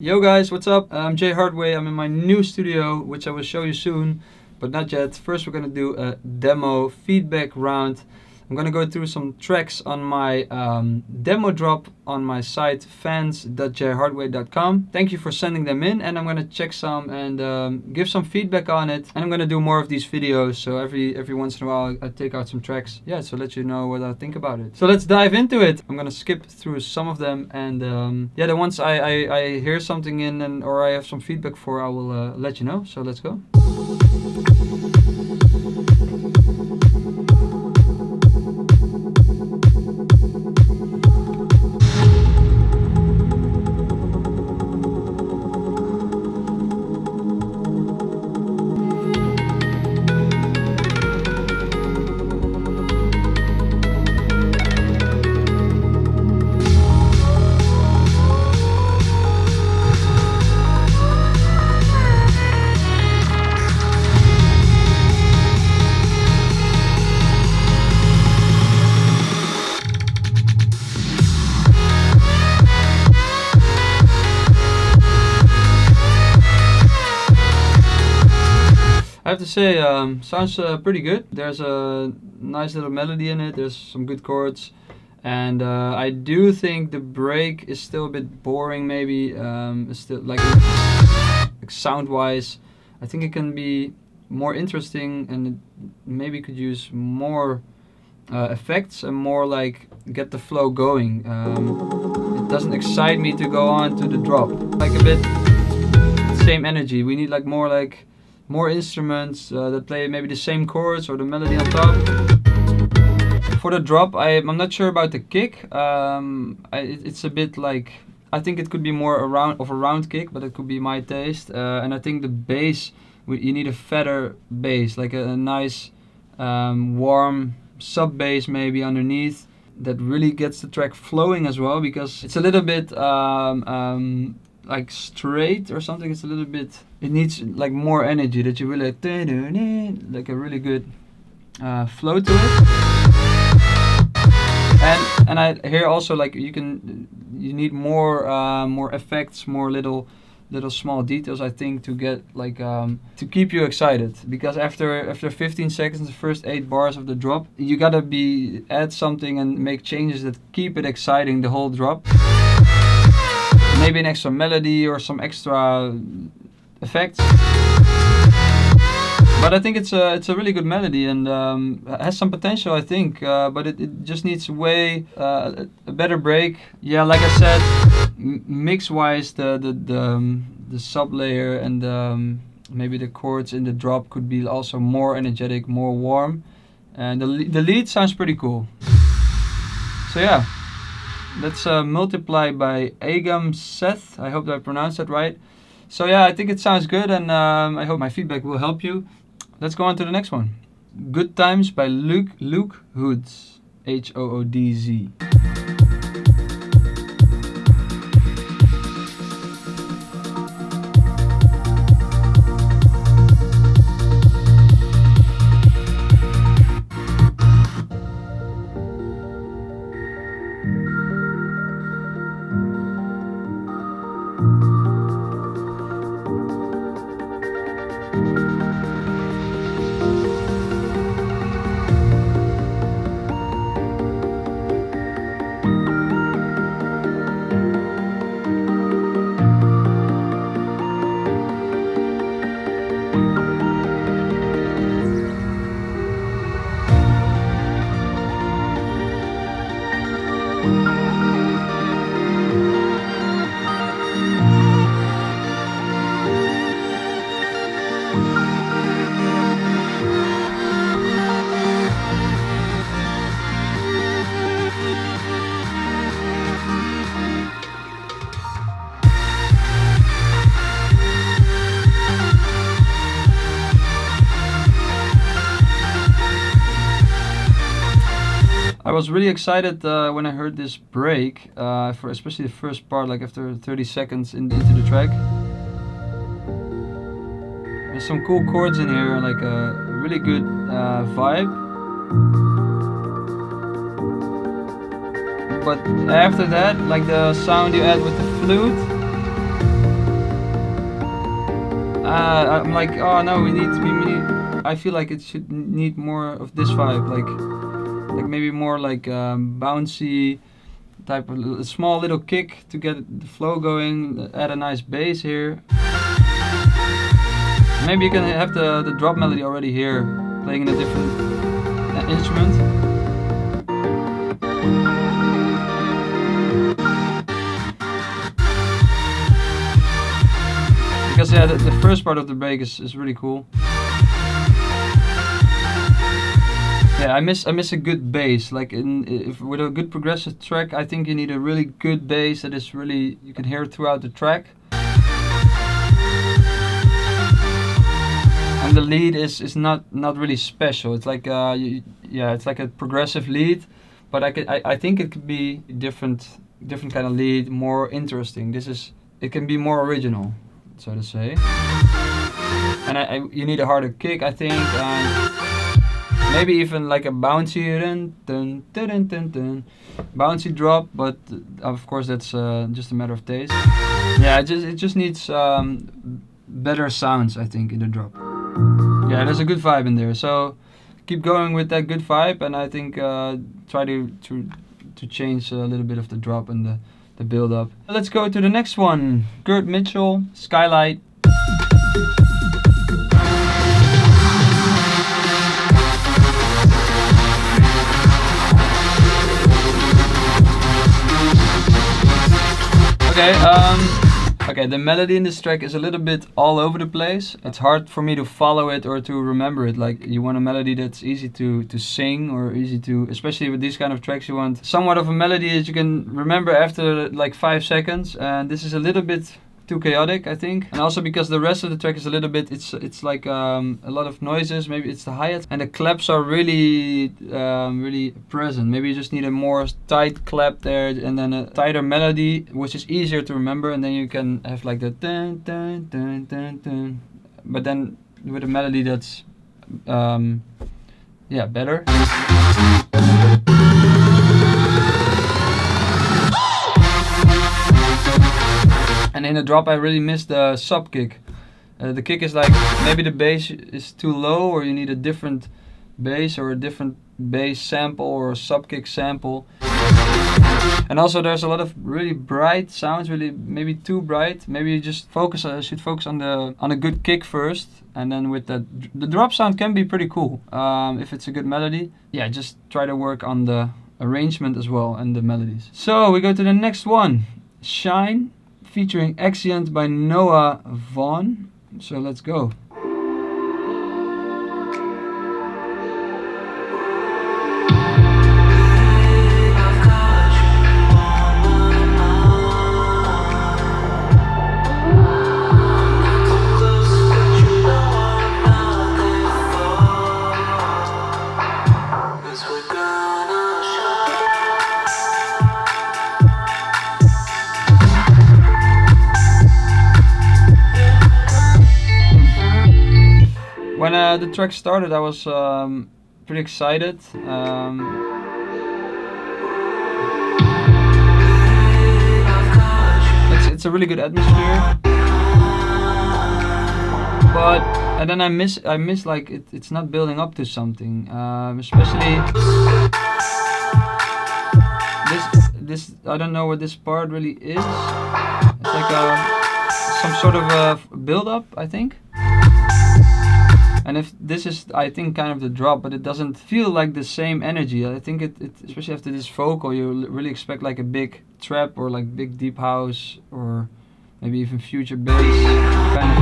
Yo guys, what's up? I'm Jay Hardway. I'm in my new studio, which I will show you soon, but not yet. First we're gonna do a demo feedback round. I'm gonna go through some tracks on my demo drop on my site fans.jayhardway.com. Thank you for sending them in, and I'm gonna check some and give some feedback on it. And I'm gonna do more of these videos, so every once in a while I take out some tracks. Yeah, so let you know what I think about it. So let's dive into it. I'm gonna skip through some of them, and yeah, the ones I hear something in or I have some feedback for, I will let you know. So let's go. I have to say, sounds pretty good. There's a nice little melody in it, there's some good chords, and I do think the break is still a bit boring maybe. It's still like sound-wise, I think it can be more interesting, and it maybe could use more effects and more like get the flow going. It doesn't excite me to go on to the drop. Like a bit same energy. We need like more instruments that play maybe the same chords or the melody on top. For the drop, I'm not sure about the kick. It's a bit like, I think it could be more of a round kick, but it could be my taste. And I think the bass, you need a fatter bass, like a nice warm sub bass maybe underneath that really gets the track flowing as well, because it's a little bit like straight or something. It's a little bit, it needs like more energy, that you really like a really good flow to it. And I hear also like you need more effects, more little small details, I think, to get like to keep you excited, because after 15 seconds, the first 8 bars of the drop, you gotta add something and make changes that keep it exciting the whole drop. Maybe an extra melody or some extra effects. But I think it's a really good melody and has some potential, I think. But it just needs a better break. Yeah, like I said, mix-wise, the sub layer and maybe the chords in the drop could be also more energetic, more warm. And the lead sounds pretty cool. So yeah. Let's multiply by Agam Seth. I hope that I pronounced that right. So yeah, I think it sounds good, and I hope my feedback will help you. Let's go on to the next one. Good Times by Luke Hoods. Hoodz. I was really excited when I heard this break, for especially the first part, like after 30 seconds into the track. There's some cool chords in here, like a really good vibe. But after that, like the sound you add with the flute, I'm like, oh no, we need. I feel like it should need more of this vibe, like maybe more like bouncy type of a small little kick to get the flow going. Add a nice bass here. Maybe you can have the drop melody already here, playing in a different instrument. Because yeah, the first part of the break is really cool. Yeah, I miss a good bass. Like if with a good progressive track, I think you need a really good bass that is really, you can hear it throughout the track. And the lead is not really special. It's like it's like a progressive lead, but I think it could be different kind of lead, more interesting. It can be more original, so to say. And you need a harder kick, I think, and maybe even like a bouncy bouncy drop, but of course that's just a matter of taste. Yeah, it just needs better sounds, I think, in the drop. Yeah, there's a good vibe in there, so keep going with that good vibe, and I think try to change a little bit of the drop and the build up. Let's go to the next one. Kurt Mitchell, Skylight. Okay, the melody in this track is a little bit all over the place. It's hard for me to follow it or to remember it. Like, you want a melody that's easy to sing, or easy to, especially with these kind of tracks, you want somewhat of a melody that you can remember after like 5 seconds. And this is a little bit too chaotic, I think. And also because the rest of the track is a little bit, it's like a lot of noises. Maybe it's the hi-hats and the claps are really really present. Maybe you just need a more tight clap there, and then a tighter melody, which is easier to remember, and then you can have like the dun dun dun dun dun, but then with a melody that's better. And in the drop I really miss the sub kick. The kick is like, maybe the bass is too low, or you need a different bass or a different bass sample or a sub kick sample. And also there's a lot of really bright sounds, really maybe too bright. Maybe you just should focus on a good kick first, and then with the drop sound can be pretty cool if it's a good melody. Yeah, just try to work on the arrangement as well and the melodies. So we go to the next one, Shine, featuring Exeunt by Noah Vaughn. So let's go. When the track started, I was pretty excited. It's a really good atmosphere, and then I miss like it's not building up to something. Especially this I don't know what this part really is. It's like some sort of a build up, I think. And if this is, I think, kind of the drop, but it doesn't feel like the same energy. I think it especially after this vocal, you really expect like a big trap or like big deep house or maybe even future bass kind of.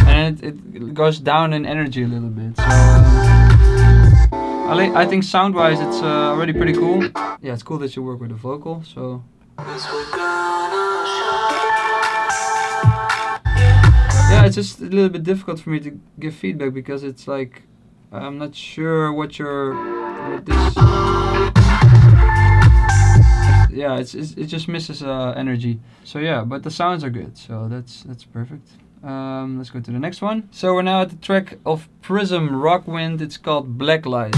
And it goes down in energy a little bit. So I think sound-wise, it's already pretty cool. Yeah, it's cool that you work with the vocal. So. Yeah, it's just a little bit difficult for me to give feedback because it's like I'm not sure what this. Yeah, it just misses energy. So yeah, but the sounds are good, so that's perfect. Let's go to the next one. So we're now at the track of Prism Rockwind. It's called Blacklight.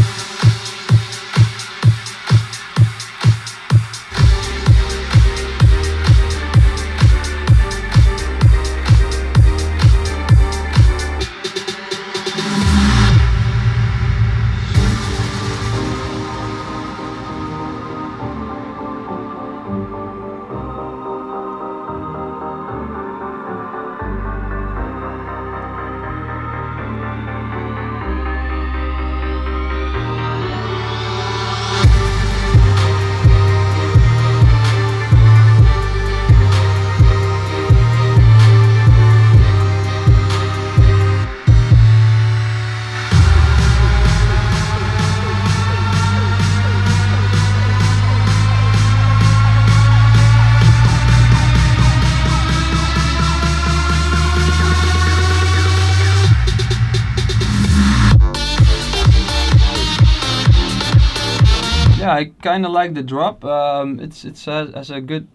I kind of like the drop. It has a good,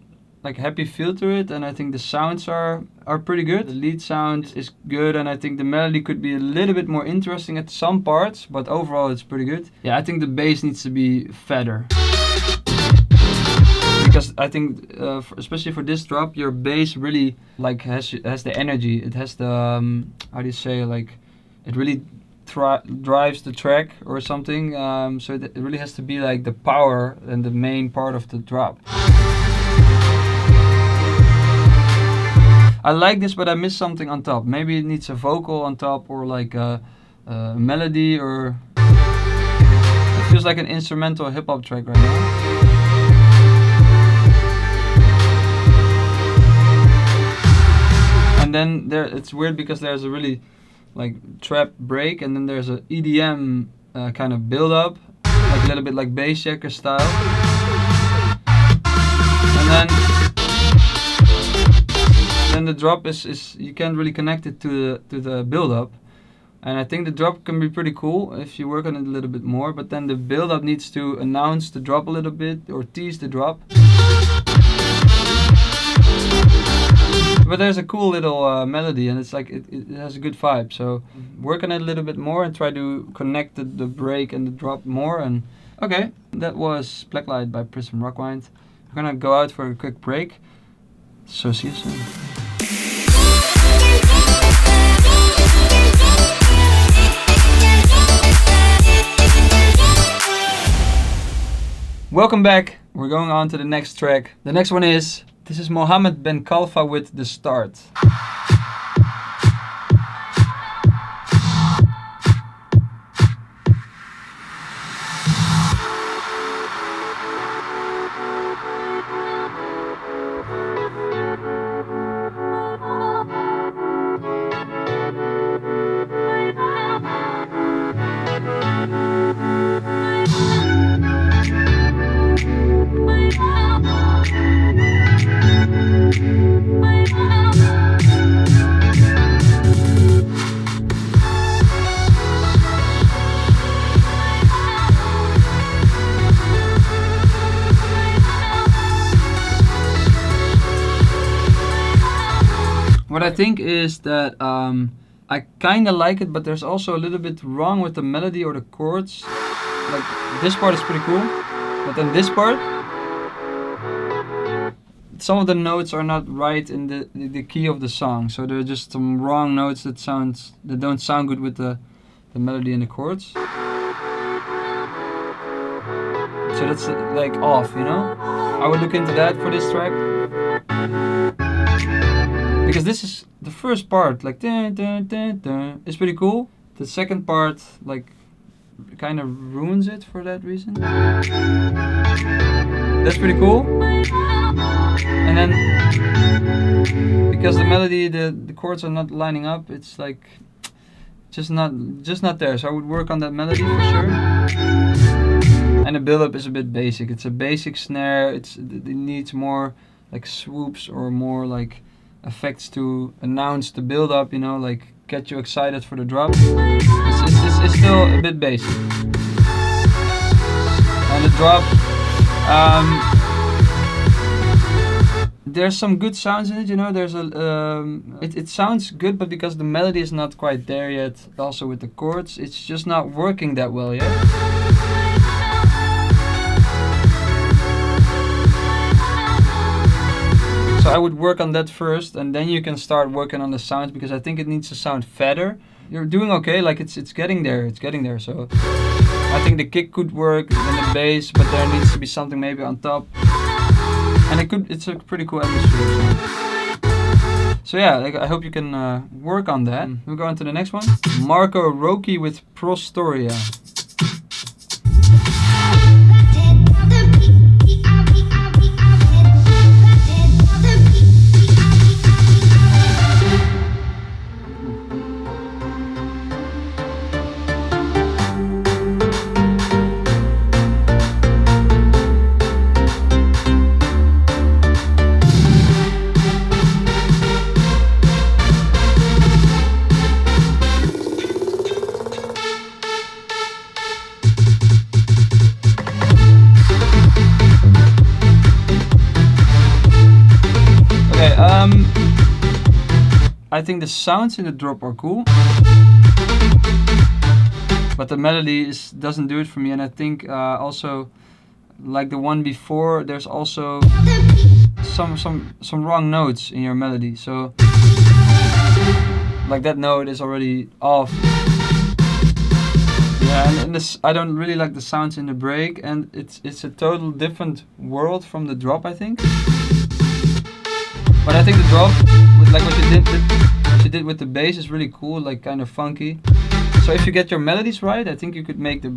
like, happy feel to it, and I think the sounds are pretty good. The lead sound is good, and I think the melody could be a little bit more interesting at some parts, but overall it's pretty good. Yeah, I think the bass needs to be fatter. Because I think, especially for this drop, your bass really like has the energy. It has the how do you say, like, it really drives the track or something. So it really has to be like the power and the main part of the drop. I like this, but I miss something on top. Maybe it needs a vocal on top, or like a melody, or it feels like an instrumental hip hop track right now. And then it's weird because there's a really like trap break, and then there's a EDM kind of build up, like a little bit like bass checker style. And then the drop is you can't really connect it to the build up. And I think the drop can be pretty cool if you work on it a little bit more, but then the build up needs to announce the drop a little bit or tease the drop. But there's a cool little melody, and it's like it has a good vibe. So work on it a little bit more and try to connect the break and the drop more. And okay, that was Blacklight by Prism Rockwind. We're gonna go out for a quick break. So see you soon. Welcome back. We're going on to the next track. The next one is, this is Mohammed Ben Khalfa with The Start. What I think is that I kind of like it, but there's also a little bit wrong with the melody or the chords. Like, this part is pretty cool, but then this part, some of the notes are not right in the key of the song. So there are just some wrong notes that don't sound good with the melody and the chords. So that's like off, you know? I would look into that for this track. Because this is the first part, like dun, dun, dun, dun, it's pretty cool. The second part, like, kind of ruins it for that reason. That's pretty cool. And then, because the melody, the chords are not lining up, it's like just not there. So I would work on that melody for sure. And the build-up is a bit basic. It's a basic snare. It needs more like swoops or more like effects to announce the build-up, you know, like get you excited for the drop. It's still a bit basic. And the drop, there's some good sounds in it, you know. There's it sounds good, but because the melody is not quite there yet, also with the chords, it's just not working that well yet. So I would work on that first, and then you can start working on the sounds, because I think it needs to sound fatter. You're doing okay, like it's getting there, So I think the kick could work and the bass, but there needs to be something maybe on top. And it's a pretty cool atmosphere. So yeah, like, I hope you can work on that. We'll go on to the next one. Marco Roki with Prostoria. Okay, I think the sounds in the drop are cool, but the melody doesn't do it for me. And I think also, like the one before, there's also some wrong notes in your melody. So like that note is already off. Yeah, and this, I don't really like the sounds in the break, and it's a total different world from the drop, I think. But I think the drop, like what you did with the bass, is really cool, like kind of funky. So if you get your melodies right, I think you could make the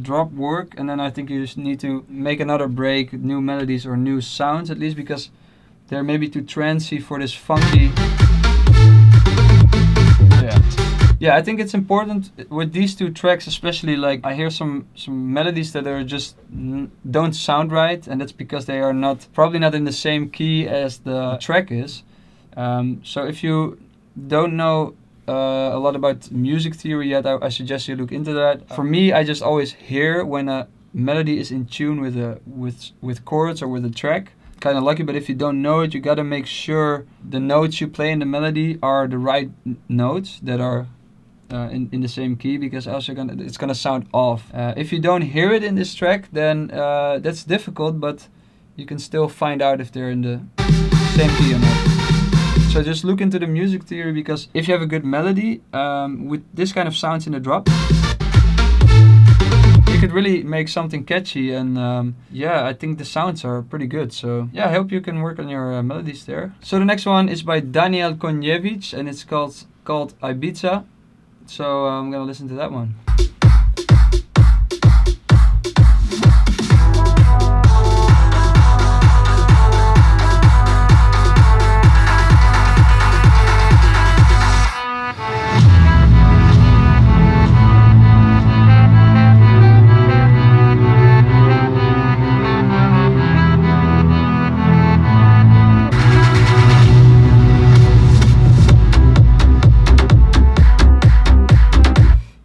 drop work, and then I think you just need to make another break, new melodies or new sounds at least, because they're maybe too trancy for this funky. Yeah, I think it's important with these two tracks, especially. Like I hear some melodies that are just don't sound right, and that's because they are probably not in the same key as the track is. So if you don't know a lot about music theory yet, I suggest you look into that. For me, I just always hear when a melody is in tune with chords or with a track. Kind of lucky, but if you don't know it, you gotta make sure the notes you play in the melody are the right notes that are in the same key, because else it's gonna sound off. If you don't hear it in this track, then that's difficult, but you can still find out if they're in the same key or not. So just look into the music theory, because if you have a good melody with this kind of sounds in the drop, you could really make something catchy, and yeah, I think the sounds are pretty good. So yeah, I hope you can work on your melodies there. So the next one is by Daniel Konjevich, and it's called Ibiza. So I'm gonna listen to that one.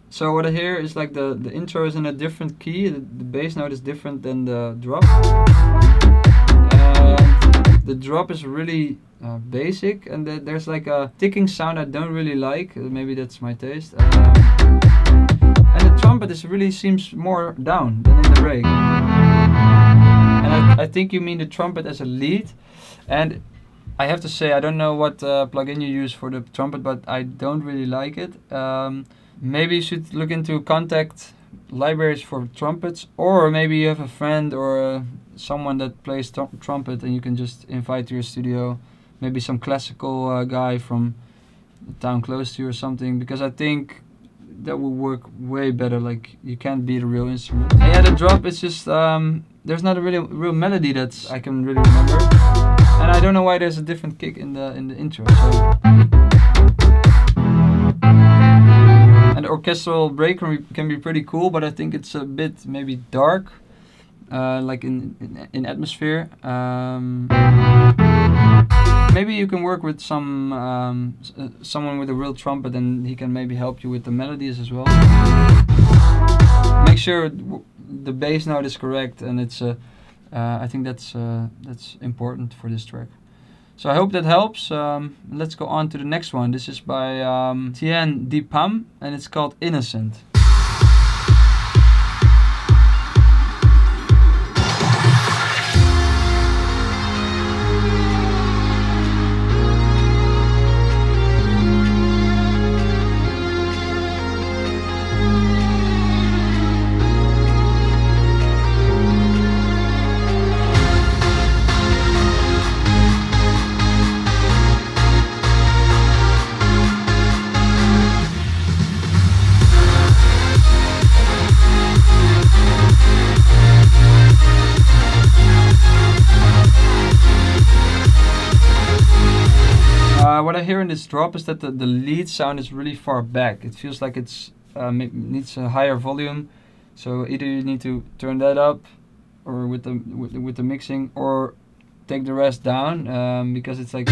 So what I hear is like the intro is in a different key, the bass note is different than the drop. And the drop is really basic, and there's like a ticking sound I don't really like, maybe that's my taste. And the trumpet seems more down than in the break. And I think you mean the trumpet as a lead, and I have to say I don't know what plugin you use for the trumpet, but I don't really like it. Maybe you should look into contact libraries for trumpets, or maybe you have a friend or someone that plays trumpet and you can just invite to your studio, maybe some classical guy from the town close to you or something, because I think that will work way better. Like you can't beat a real instrument. And yeah, the drop is just there's not a real melody that I can really remember, and I don't know why there's a different kick in the intro. So. And the orchestral break can be pretty cool, but I think it's a bit maybe dark, like in atmosphere. Maybe you can work with someone with a real trumpet, and he can maybe help you with the melodies as well. Make sure the bass note is correct, and it's I think that's important for this track. So I hope that helps. Let's go on to the next one. This is by Tien Dipam, and it's called Innocent. What I hear in this drop is that the lead sound is really far back. It feels like it's needs a higher volume. So either you need to turn that up, or with the mixing, or take the rest down, because it's like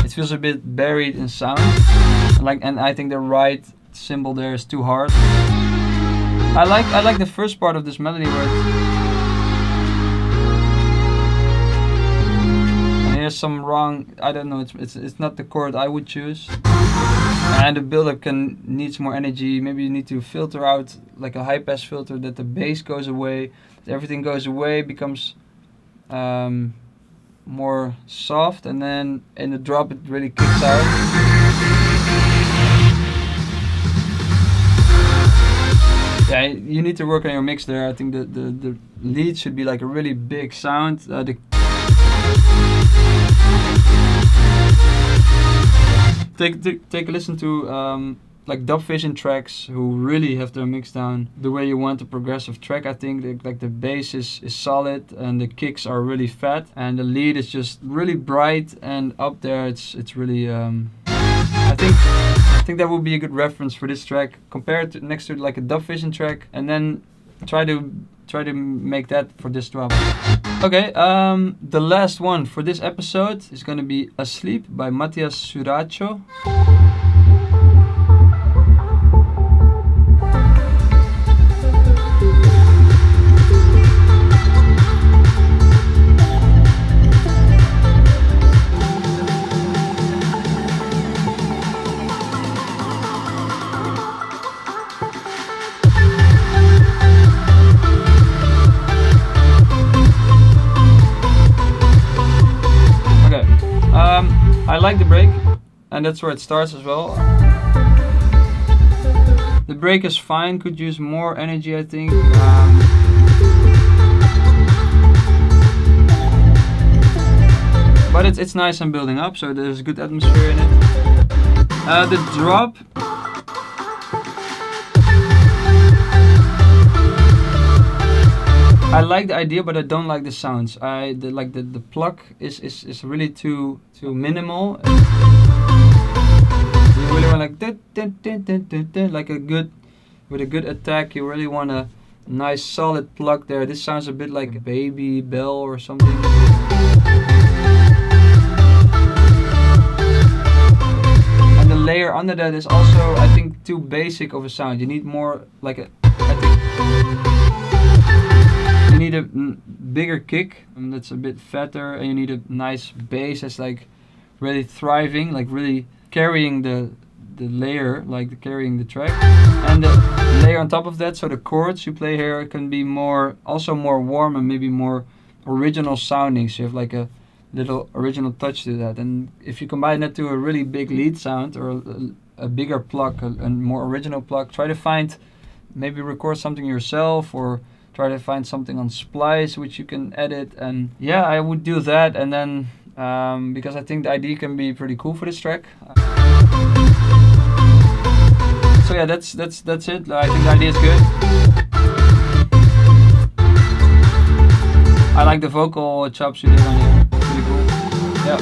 it feels a bit buried in sound. And I think the right cymbal there is too hard. I like the first part of this melody where some wrong, I don't know, it's not the chord I would choose. And the build-up needs more energy. Maybe you need to filter out like a high-pass filter, that the bass goes away, that everything goes away, becomes more soft, and then in the drop it really kicks out. Yeah, you need to work on your mix there. I think the lead should be like a really big sound. Take a listen to like Dub Vision tracks who really have their mix down the way you want a progressive track. I think like the bass is solid and the kicks are really fat and the lead is just really bright and up there. It's really I think that would be a good reference for this track. Compare it next to like a Dub Vision track and then try to make that for this drop. Okay, the last one for this episode is gonna be Asleep by Matthias Suracho. I like the break, and that's where it starts as well. The break is fine, could use more energy, I think. But it's nice and building up, so there's good atmosphere in it. The drop. I like the idea, but I don't like the sounds. The pluck is really too minimal. You really want like with a good attack. You really want a nice solid pluck there. This sounds a bit like a Baby Bell or something. And the layer under that is also, I think, too basic of a sound. You need more like you need a bigger kick that's a bit fatter, and you need a nice bass that's like really thriving, like really carrying the layer, like carrying the track. And the layer on top of that, so the chords you play here can be also more warm and maybe more original sounding. So you have like a little original touch to that. And if you combine that to a really big lead sound or a bigger pluck, a more original pluck, try to maybe record something yourself or try to find something on Splice which you can edit. And yeah, I would do that, and then because I think the idea can be pretty cool for this track. So yeah, that's it. I think the idea is good. I like the vocal chops you did on here. Pretty cool. Yeah.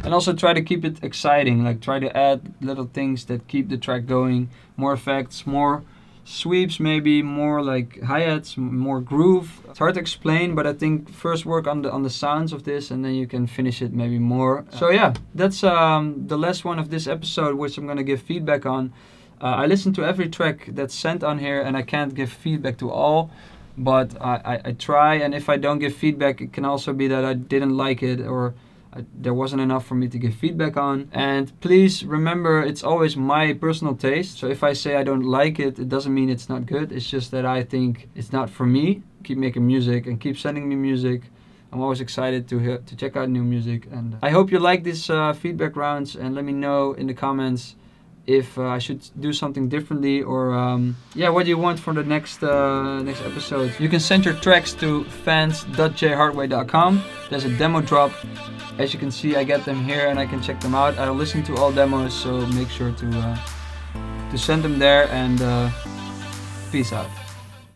And also try to keep it exciting. Like try to add little things that keep the track going. More effects, more sweeps, maybe more like hi-hats, more groove. It's hard to explain, but I think first work on the sounds of this, and then you can finish it maybe more. So yeah, that's the last one of this episode, which I'm gonna give feedback on. I listen to every track that's sent on here, and I can't give feedback to all, but I try. And if I don't give feedback, it can also be that I didn't like it, or there wasn't enough for me to give feedback on. And please remember, it's always my personal taste. So if I say I don't like it, it doesn't mean it's not good. It's just that I think it's not for me. Keep making music and keep sending me music. I'm always excited to check out new music. And I hope you like these feedback rounds, and let me know in the comments if I should do something differently, or what do you want for the next episode. You can send your tracks to fans.jayhardway.com. There's a demo drop. As you can see, I get them here and I can check them out. I'll listen to all demos, so make sure to send them there, and peace out.